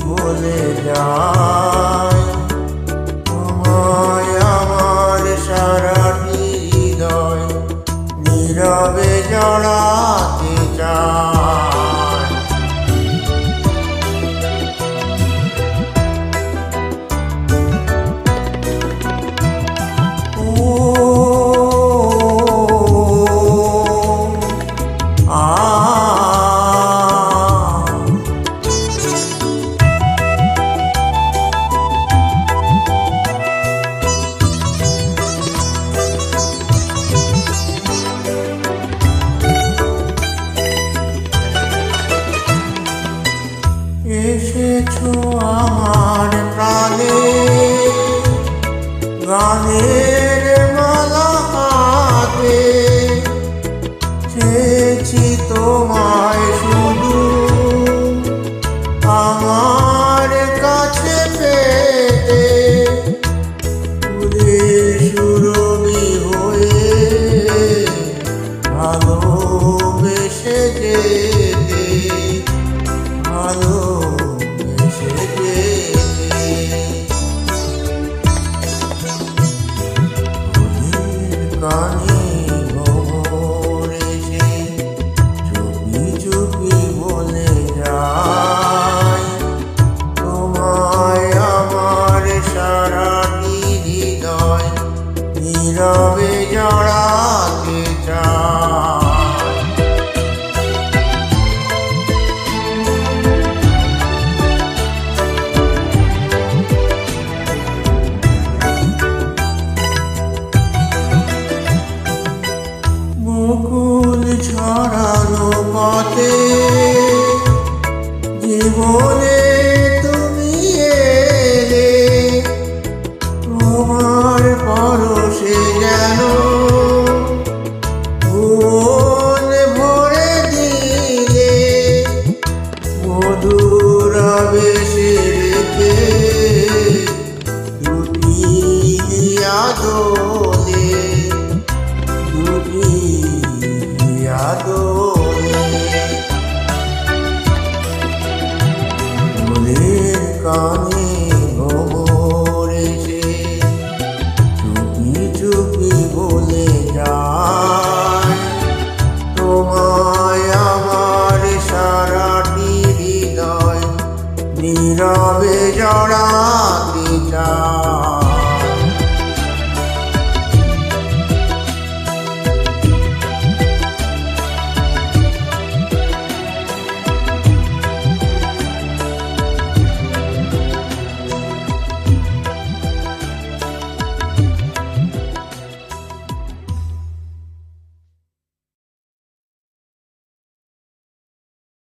বলে যায়, তোমায় আমার সারাটি হৃদয় নীরবে জড়াতে চায়। এসেছো আমার প্রাণে, গানের মালা হাতে, চেয়েছি তোমায় শুধু আমার কাছে পেতে, ফুলের সুরভি হয়ে ভালোবেসে যেতে, ভালোবেসে যেতে। ফুলের কানে ভ্রমর এসে চুপি চুপি বলে যায়, তোমায় আমার সারাটি হৃদয় নীরবে জড়াতে চায়। বকুল ছড়ানো পথে জীবনে তুমি এলে, তোমার পরশে যেন মন ভরে দিলে, মধুর আবেশে রেখে দুটি আদলে, দুটি আদলে। ফুলের কানে